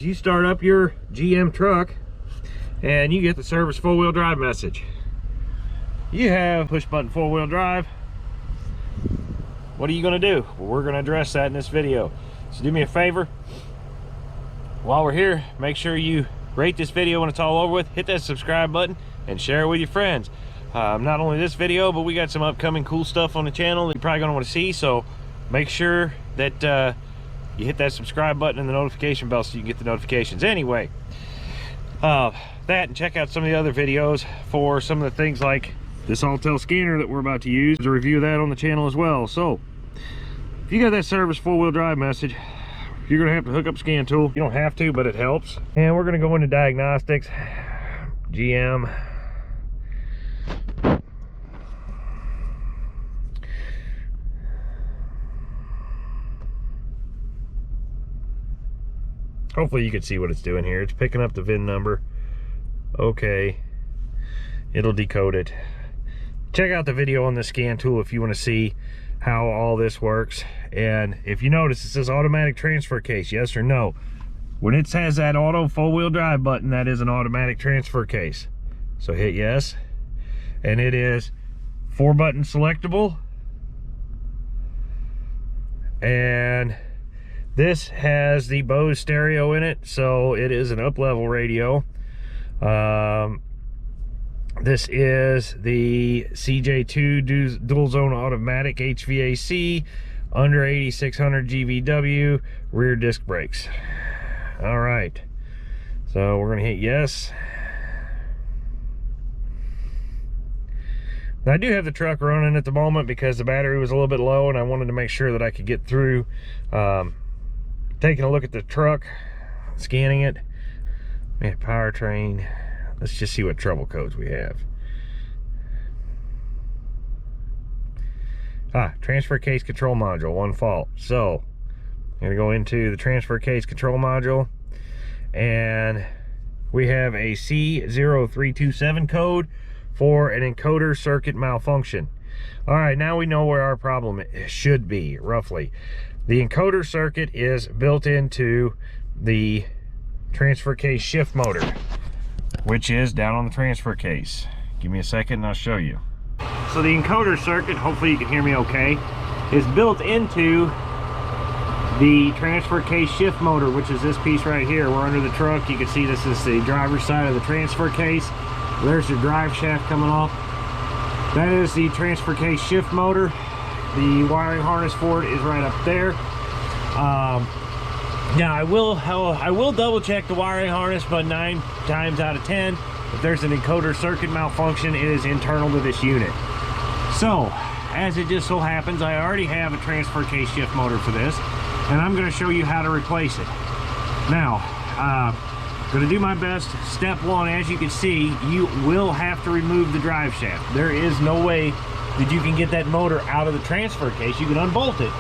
You start up your GM truck and you get the service four-wheel drive message. You have push button four-wheel drive. What are you going to do? Well, we're going to address that in this video. So do me a favor, while we're here, make sure you rate this video when it's all over with, hit that subscribe button and share it with your friends. Not only this video, but we got some upcoming cool stuff on the channel that you're probably going to want to see, so make sure that you hit that subscribe button and the notification bell so you can get the notifications. Anyway, that, and check out some of the other videos for some of the things like this Altel scanner that we're about to use. There's a review of that on the channel as well. So if you got that service four-wheel drive message, you're gonna have to hook up scan tool. You don't have to, but it helps. And we're gonna go into diagnostics, GM. Hopefully you can see what it's doing here. It's picking up the VIN number. Okay, it'll decode it. Check out the video on the scan tool if you want to see how all this works. And if you notice, it says automatic transfer case, yes or no. When it says that auto four-wheel drive button, that is an automatic transfer case. So hit yes, and it is 4-button selectable, and this has the Bose stereo in it, so it is an up-level radio. This is the CJ2 dual zone automatic HVAC, under 8600 GVW, rear disc brakes. All right, so we're gonna hit yes. Now I do have the truck running at the moment because the battery was a little bit low and I wanted to make sure that I could get through taking a look at the truck, scanning it. Man, powertrain. Let's just see what trouble codes we have. Transfer case control module, one fault. So I'm gonna go into the transfer case control module, and we have a C0327 code for an encoder circuit malfunction. All right, now we know where our problem should be, roughly. The encoder circuit is built into the transfer case shift motor, which is down on the transfer case. Give me a second and I'll show you. So the encoder circuit, hopefully you can hear me okay, is built into the transfer case shift motor, which is this piece right here. We're under the truck. You can see this is the driver's side of the transfer case. There's your drive shaft coming off. That is the transfer case shift motor. The wiring harness for it is right up there. Now I will double check the wiring harness, but 9 times out of 10, if there's an encoder circuit malfunction, it is internal to this unit. So, as it just so happens, I already have a transfer case shift motor for this, and I'm going to show you how to replace it. Now, I'm going to do my best. Step one, as you can see, you will have to remove the drive shaft. There is no way that you can get that motor out of the transfer case. You can unbolt it,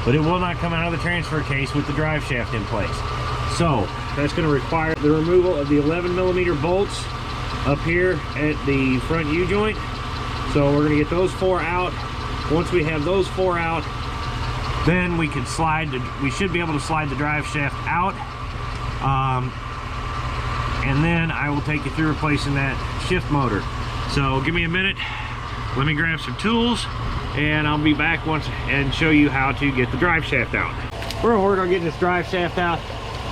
but it will not come out of the transfer case with the drive shaft in place. So that's going to require the removal of the 11mm bolts up here at the front U-joint. So we're going to get those 4 out. Once we have those 4 out, then we can we should be able to slide the drive shaft out. And then I will take you through replacing that shift motor. So give me a minute. Let me grab some tools and I'll be back once and show you how to get the drive shaft out. We're gonna work on getting this drive shaft out.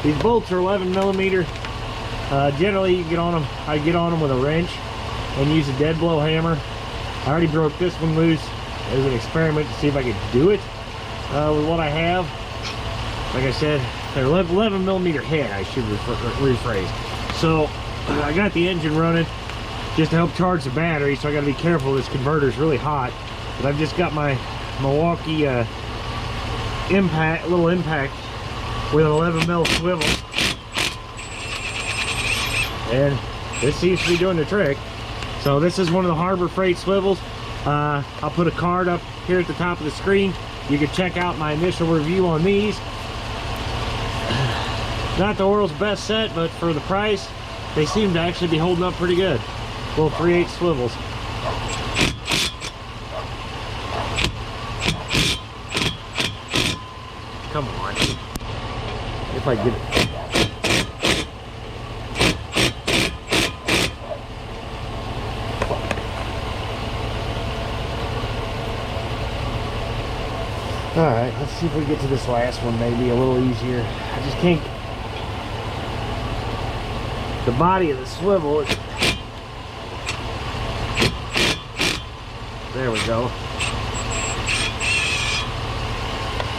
These bolts are 11mm. Generally you can get on them, I get on them with a wrench and use a dead blow hammer. I already broke this one loose as an experiment to see if I could do it with what I have. Like I said, they're 11mm head, I should rephrase. So I got the engine running just to help charge the battery, so I got to be careful. This converter is really hot, but I've just got my Milwaukee little impact with an 11mm swivel, and this seems to be doing the trick. So this is one of the Harbor Freight swivels. I'll put a card up here at the top of the screen. You can check out my initial review on these. Not the world's best set, but for the price, they seem to actually be holding up pretty good. Little 3/8 swivels. Come on. If I get it. see if we get to this last one maybe a little easier. I just can't. The body of the swivel is. There we go.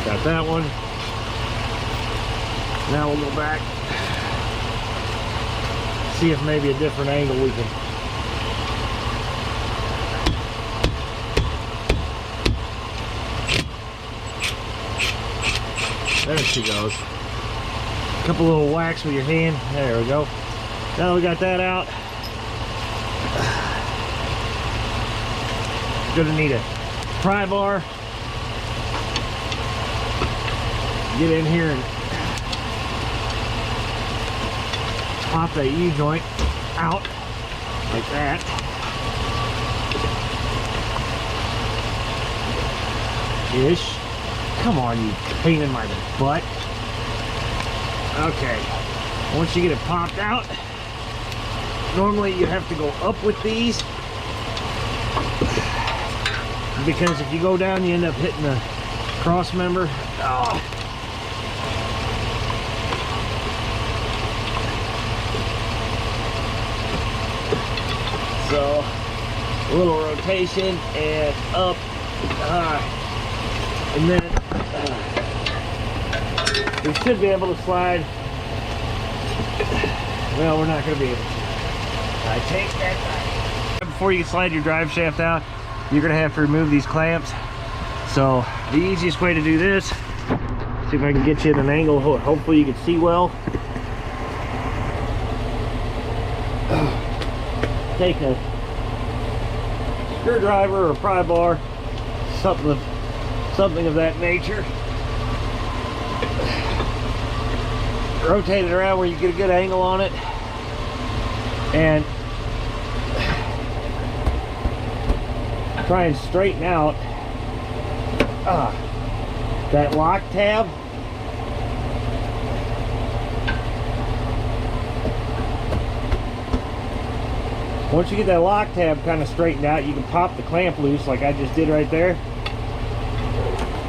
Got that one. Now we'll go back. See if maybe a different angle we can. There she goes. A couple little whacks with your hand. There we go. Now we got that out. Gonna need a pry bar. Get in here and pop that U-joint out like that. Ish. Come on, you pain in my butt. Okay. Once you get it popped out, normally you have to go up with these, because if you go down you end up hitting the cross member. Oh. So a little rotation and up, and then we should be able to slide. Well, we're not going to be able to. I take that back. Before you slide your drive shaft out, you're going to have to remove these clamps. So the easiest way to do this, see if I can get you at an angle, hopefully you can see well. Take a screwdriver or a pry bar, something of that nature. Rotate it around where you get a good angle on it, and try and straighten out that lock tab. Once you get that lock tab kind of straightened out, you can pop the clamp loose like I just did right there.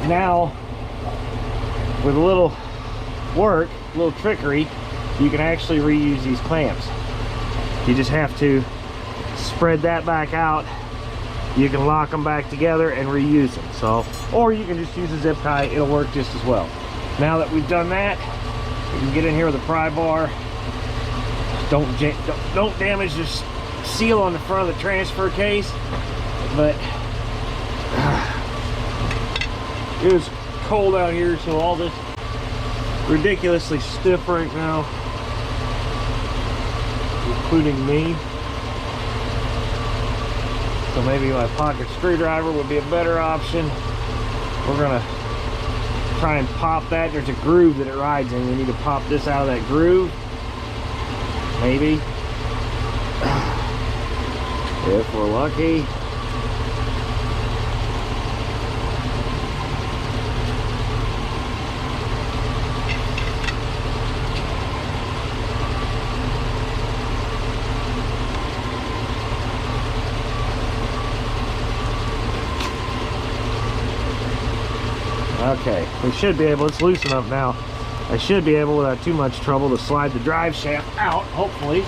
Now, with a little work, a little trickery, you can actually reuse these clamps. You just have to spread that back out. You can lock them back together and reuse them. So, or you can just use a zip tie, it'll work just as well. Now that we've done that, we can get in here with a pry bar. Don't damage this seal on the front of the transfer case, but it is cold out here, so all this ridiculously stiff right now, including me. So maybe my pocket screwdriver would be a better option. We're gonna try and pop that. There's a groove that it rides in. We need to pop this out of that groove. Maybe. If we're lucky. Okay, we should be able, it's loose enough now. I should be able, without too much trouble, to slide the drive shaft out, hopefully.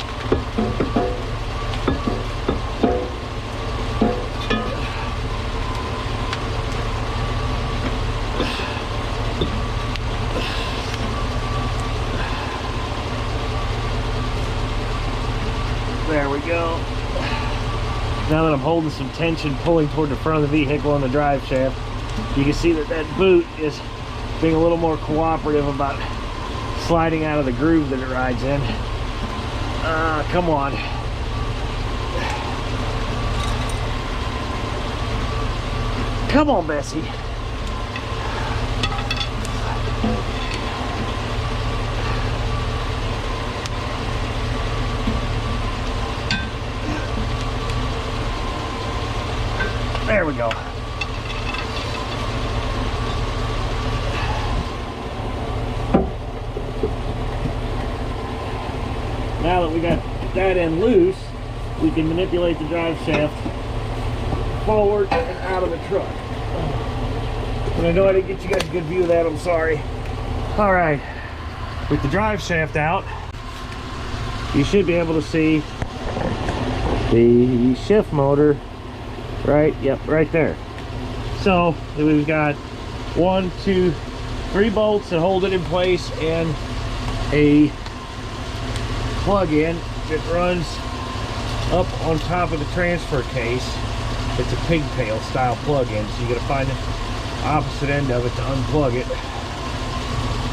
There we go. Now that I'm holding some tension, pulling toward the front of the vehicle on the drive shaft, you can see that that boot is being a little more cooperative about sliding out of the groove that it rides in. Come on. Come on, Bessie. There we go. Now that we got that end loose, we can manipulate the drive shaft forward and out of the truck. And I know I didn't get you guys a good view of that, I'm sorry. All right, with the drive shaft out, you should be able to see the shift motor right there. So we've got 1, 2, 3 bolts that hold it in place, and a plug-in that runs up on top of the transfer case. It's a pigtail style plug-in, so you got to find the opposite end of it to unplug it,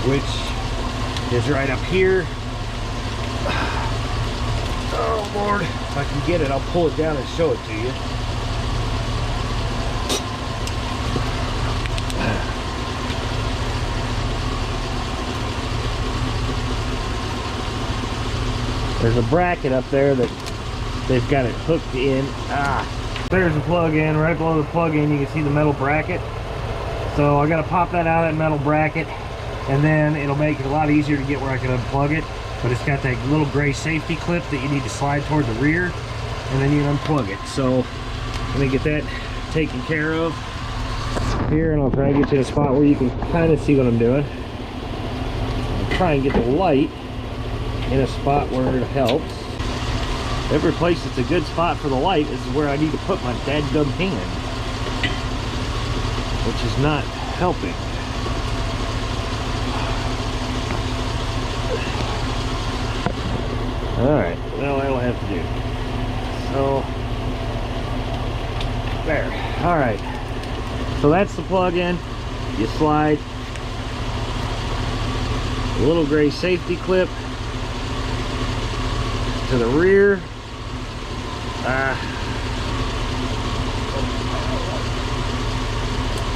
which is right up here. Oh Lord, if I can get it, I'll pull it down and show it to you. There's a bracket up there that they've got it hooked in. There's the plug-in. Right below the plug-in, you can see the metal bracket. So I got to pop that out of that metal bracket, and then it'll make it a lot easier to get where I can unplug it. But it's got that little gray safety clip that you need to slide toward the rear, and then you can unplug it. So let me get that taken care of here, and I'll try and get you in a spot where you can kind of see what I'm doing. I'll try and get the light in a spot where it helps. Every place that's a good spot for the light is where I need to put my dadgum hand, which is not helping. Alright, well, that'll have to do. So, there. Alright, so that's the plug-in. You slide a little gray safety clip to the rear.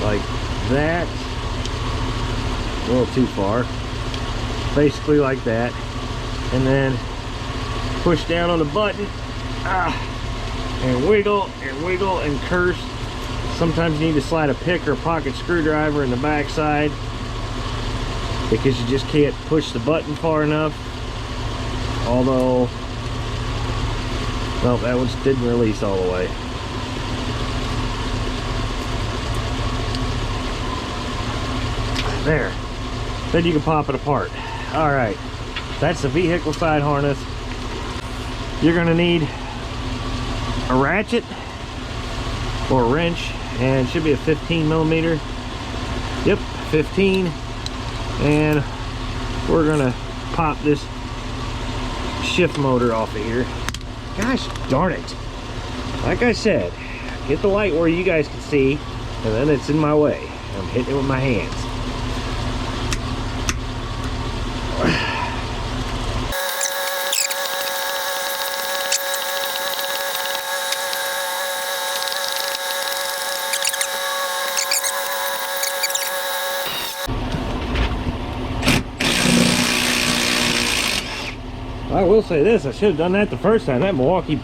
Like that. A little too far. Basically like that. And then push down on the button. And wiggle and wiggle and curse. Sometimes you need to slide a pick or a pocket screwdriver in the back side because you just can't push the button far enough. Although, well, that one didn't release all the way. There. Then you can pop it apart. All right, that's the vehicle side harness. You're gonna need a ratchet or a wrench, and it should be a 15 millimeter. Yep, 15. And we're gonna pop this shift motor off of here. Gosh darn it. Like I said, get the light where you guys can see, and then it's in my way. I'm hitting it with my hands. I will say this, I should have done that the first time. That Milwaukee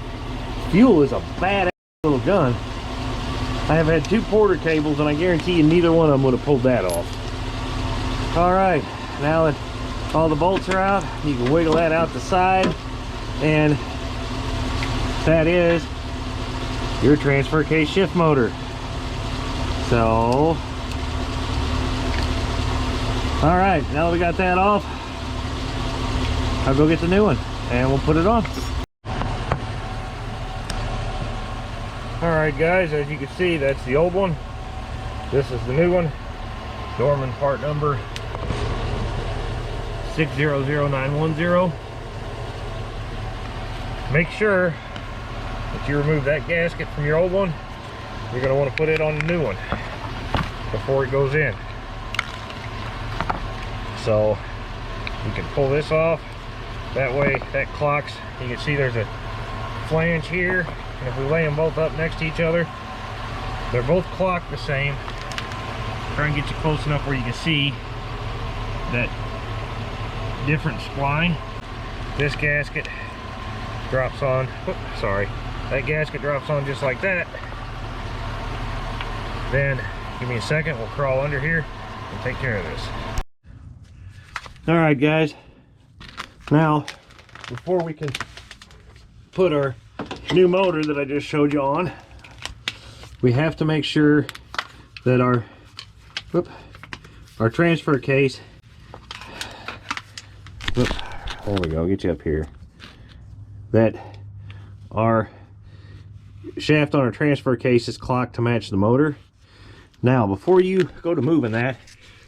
Fuel is a badass little gun. I have had 2 Porter cables, and I guarantee you neither one of them would have pulled that off. All right, now that all the bolts are out, you can wiggle that out the side, and that is your transfer case shift motor. So, all right, now that we got that off, I'll go get the new one and we'll put it on. All right guys, as you can see, that's the old one. This is the new one. Dorman part number 600910. Make sure that you remove that gasket from your old one. You're going to want to put it on the new one before it goes in. So you can pull this off. That way that clocks. You can see there's a flange here, and if we lay them both up next to each other, they're both clocked the same. Try and get you close enough where you can see that different spline. This gasket drops on, that gasket drops on just like that. Then give me a second, we'll crawl under here and take care of this. All right guys, now before we can put our new motor that I just showed you on, we have to make sure that our whoop, our transfer case. Whoop, there we go, get you up here. That our shaft on our transfer case is clocked to match the motor. Now, before you go to moving that,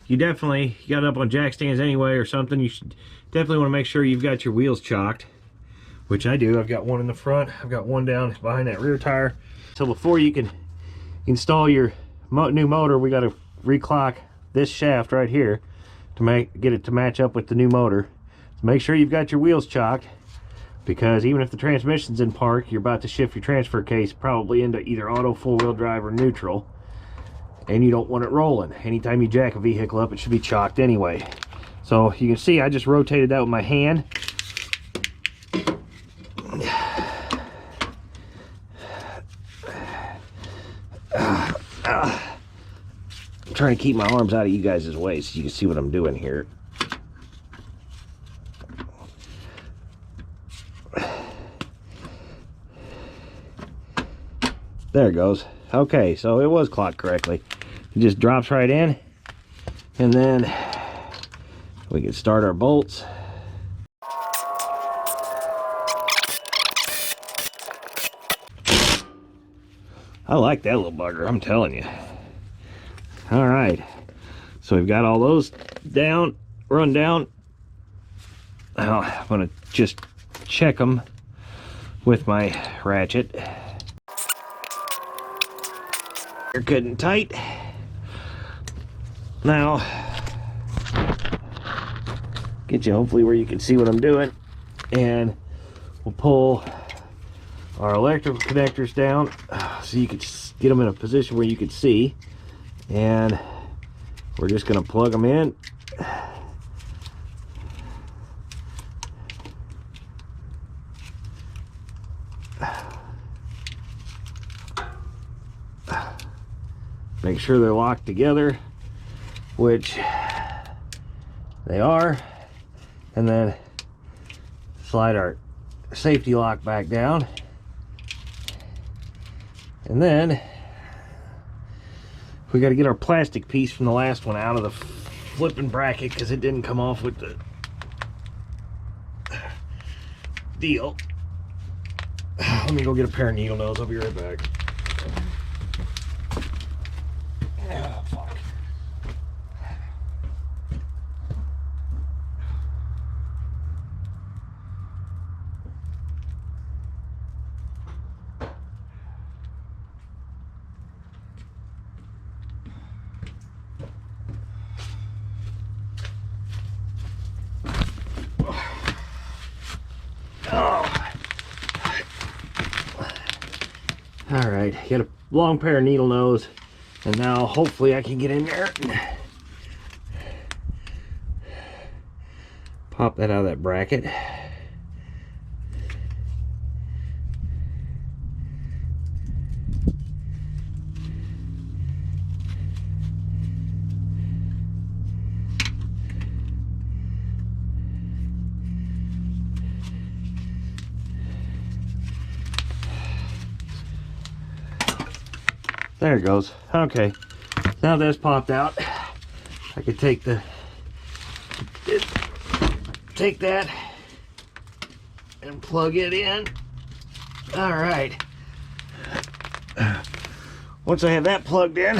you got it up on jack stands anyway or something, you should definitely want to make sure you've got your wheels chocked, which I do. I've got one in the front, I've got one down behind that rear tire. So before you can install your new motor, we got to reclock this shaft right here to get it to match up with the new motor. So make sure you've got your wheels chocked, because even if the transmission's in park, you're about to shift your transfer case probably into either auto, four-wheel drive, or neutral, and you don't want it rolling. Anytime you jack a vehicle up, it should be chocked anyway. So you can see I just rotated that with my hand. I'm trying to keep my arms out of you guys' way so you can see what I'm doing here. There it goes. Okay, so it was clocked correctly. It just drops right in, and then we can start our bolts. I like that little bugger, I'm telling you. All right, so we've got all those down, run down. Now I'm gonna just check them with my ratchet. They're good and tight. Now, get you hopefully where you can see what I'm doing, and we'll pull our electrical connectors down so you can get them in a position where you can see, and we're just going to plug them in. Make sure they're locked together, which they are, and then slide our safety lock back down, and then we got to get our plastic piece from the last one out of the flipping bracket because it didn't come off with the deal. Let me go get a pair of needle nose. I'll be right back. Oh, fuck. All right, got a long pair of needle nose, and now hopefully I can get in there and pop that out of that bracket. There it goes. Okay, now that's popped out, I could take that and plug it in. All right, once I have that plugged in,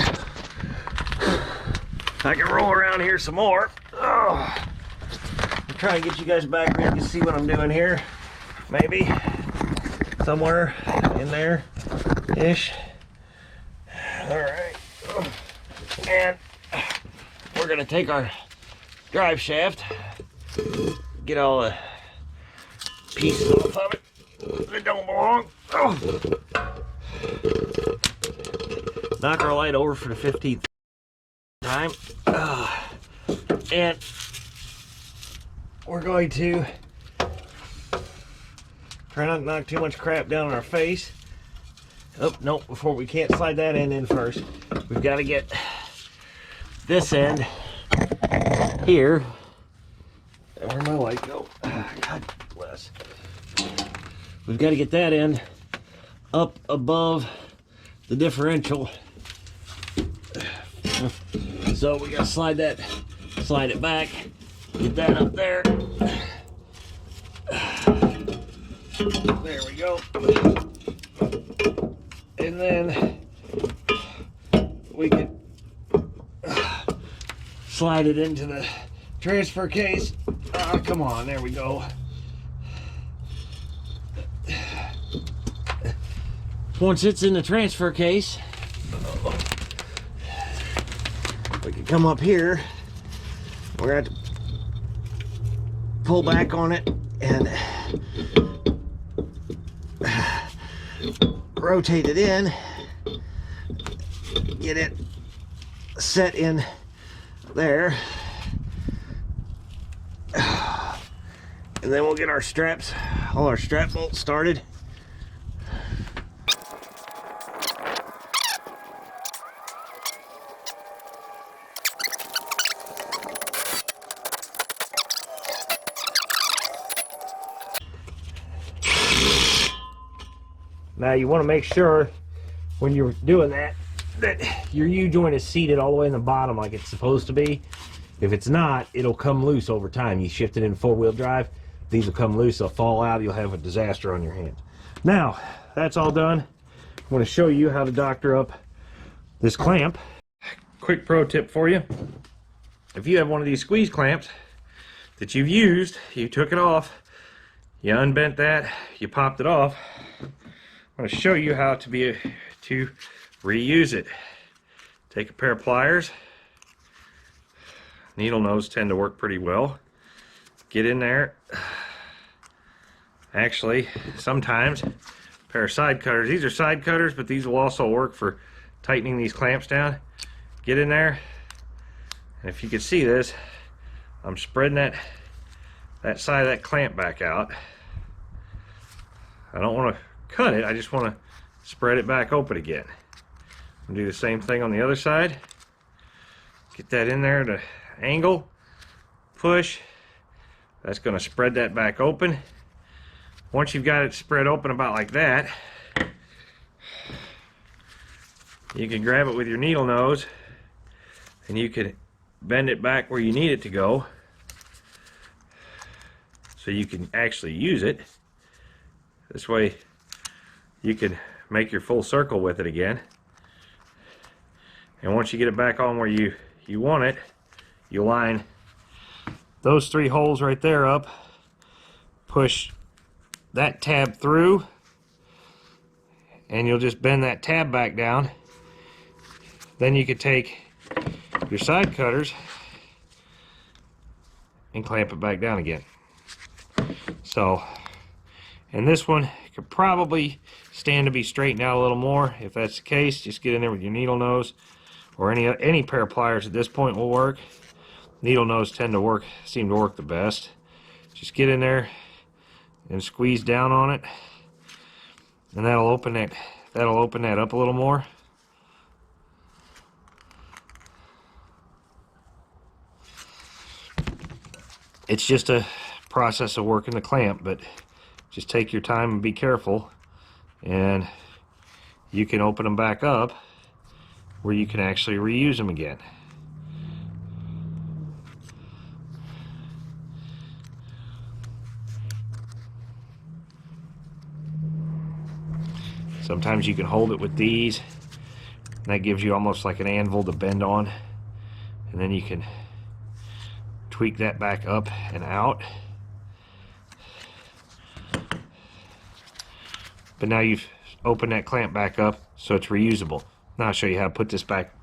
I can roll around here some more. Oh, I'm trying to get you guys back where you can see what I'm doing here. Maybe somewhere in there ish. All right, and we're gonna take our drive shaft, get all the pieces off of it that don't belong. Oh. Knock our light over for the 15th time, and we're going to try not to knock too much crap down on our face. Oh, no, before we can't slide that end in first. We've got to get this end here. Where'd my light go? God bless. We've got to get that end up above the differential So we gotta slide it back, get that up there. There we go. And then we can slide it into the transfer case. Oh, come on, there we go. Once it's in the transfer case, we can come up here. We're going to have to pull back on it and rotate it in, get it set in there, and then we'll get our straps, all our strap bolts started. Now you want to make sure when you're doing that your U-joint is seated all the way in the bottom like it's supposed to be. If it's not, it'll come loose over time. You shift it in four-wheel drive, these will come loose, they'll fall out, you'll have a disaster on your hands. Now, that's all done. I'm going to show you how to doctor up this clamp. Quick pro tip for you. If you have one of these squeeze clamps that you've used, you took it off, you unbent that, you popped it off, I'm going to show you how to reuse it. Take a pair of pliers. Needle nose tend to work pretty well. Get in there. Actually, sometimes a pair of side cutters. These are side cutters, but these will also work for tightening these clamps down. Get in there, and if you can see this, I'm spreading that side of that clamp back out. I don't want to cut it, I just want to spread it back open again. And do the same thing on the other side. Get that in there at an angle, push. That's going to spread that back open. Once you've got it spread open about like that, you can grab it with your needle nose and you can bend it back where you need it to go so you can actually use it. This way you can make your full circle with it again. And once you get it back on where you want it, you line those three holes right there up, push that tab through, and you'll just bend that tab back down. Then you could take your side cutters and clamp it back down again. So, and this one could probably stand to be straightened out a little more. If that's the case, just get in there with your needle nose, or any pair of pliers at this point will work. Needle nose seem to work the best. Just get in there and squeeze down on it, and that'll open that up a little more. It's just a process of working the clamp, but just take your time and be careful, and you can open them back up where you can actually reuse them again. Sometimes you can hold it with these, and that gives you almost like an anvil to bend on, and then you can tweak that back up and out. But now you've opened that clamp back up so it's reusable. Now I'll show you how to put this back.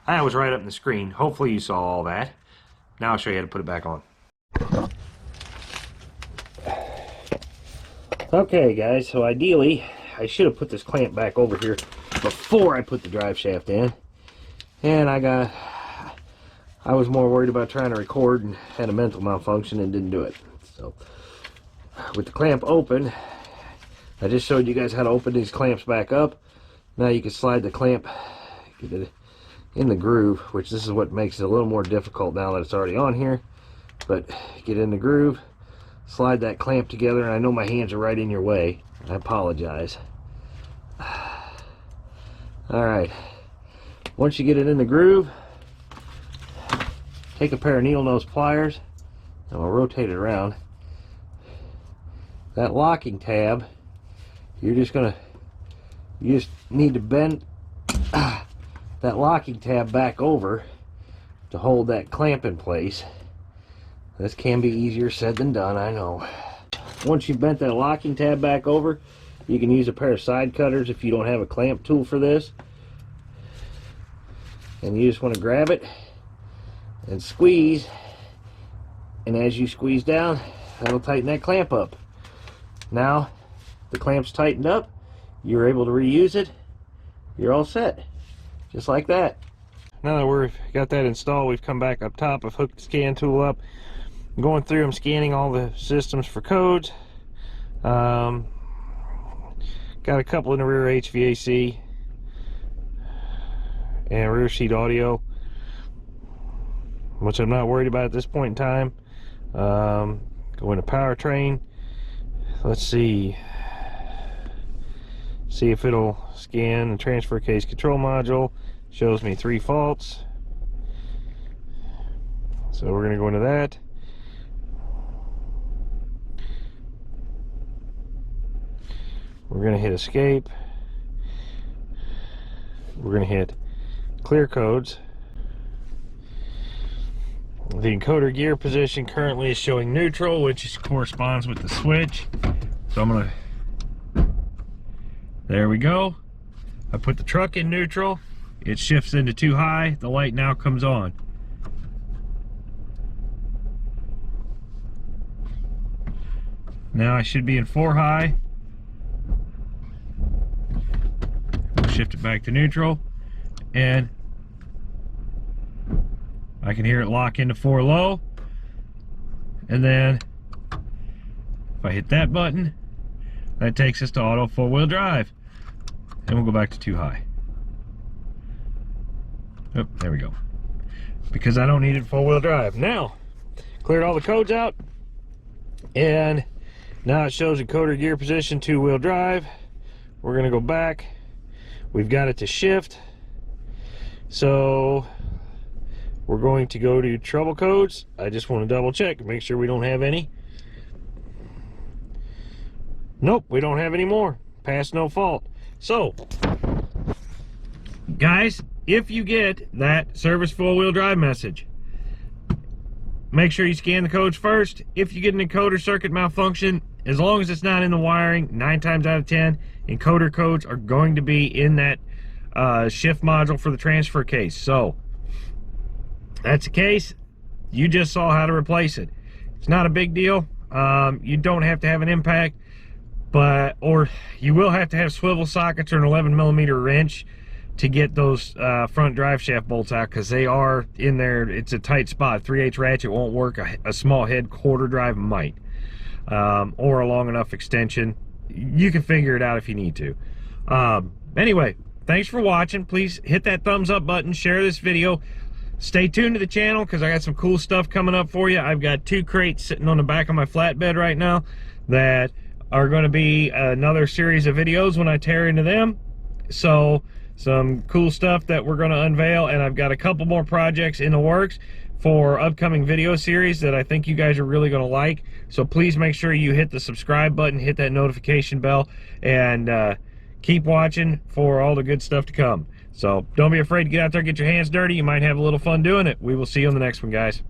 I was right up in the screen. Hopefully you saw all that. Now I'll show you how to put it back on. Okay guys, so ideally I should have put this clamp back over here before I put the drive shaft in. And I was more worried about trying to record and had a mental malfunction and didn't do it. So with the clamp open, I just showed you guys how to open these clamps back up. Now you can slide the clamp, get it in the groove, which this is what makes it a little more difficult now that it's already on here. But get in the groove, slide that clamp together, and I know my hands are right in your way. I apologize. Alright, once you get it in the groove, take a pair of needle nose pliers and we'll rotate it around. That locking tab, you just need to bend that locking tab back over to hold that clamp in place. This can be easier said than done, I know. Once you've bent that locking tab back over, you can use a pair of side cutters if you don't have a clamp tool for this. And you just want to grab it and squeeze, and as you squeeze down, that'll tighten that clamp up. Now the clamp's tightened up, you're able to reuse it, you're all set, just like that. Now that we've got that installed, we've come back up top. I've hooked the scan tool up. I'm going through, I'm scanning all the systems for codes. Got a couple in the rear HVAC and rear seat audio, which I'm not worried about at this point in time. Go into powertrain. Let's see if it'll scan the transfer case control module. Shows me 3 faults, so we're going to go into that. We're going to hit escape. We're going to hit clear codes. The encoder gear position currently is showing neutral, which corresponds with the switch. So I'm going to, there we go. I put the truck in neutral. It shifts into 2 high. The light now comes on. Now I should be in 4 high. We'll shift it back to neutral, and I can hear it lock into 4 low. And then if I hit that button, that takes us to auto 4-wheel drive. And we'll go back to 2 high. Oh, there we go. Because I don't need it 4-wheel drive. Now, cleared all the codes out, and now it shows encoder gear position 2-wheel drive. We're gonna go back. We've got it to shift. So we're going to go to trouble codes. I just want to double check, make sure we don't have any. Nope, we don't have any more. Pass no fault. So, guys, if you get that service 4-wheel drive message, make sure you scan the codes first. If you get an encoder circuit malfunction, as long as it's not in the wiring, 9 times out of 10, encoder codes are going to be in that shift module for the transfer case. So, that's the case. You just saw how to replace it. It's not a big deal. You don't have to have an impact, or you will have to have swivel sockets or an 11mm wrench to get those front drive shaft bolts out, because they are in there. It's a tight spot. 3/8 ratchet won't work. A small head quarter drive might, or a long enough extension. You can figure it out if you need to. Anyway, thanks for watching. Please hit that thumbs up button, share this video. Stay tuned to the channel, because I got some cool stuff coming up for you. I've got 2 crates sitting on the back of my flatbed right now that are going to be another series of videos when I tear into them. So some cool stuff that we're going to unveil, and I've got a couple more projects in the works for upcoming video series that I think you guys are really going to like. So please make sure you hit the subscribe button, hit that notification bell, and keep watching for all the good stuff to come. So don't be afraid to get out there, get your hands dirty. You might have a little fun doing it. We will see you on the next one, guys.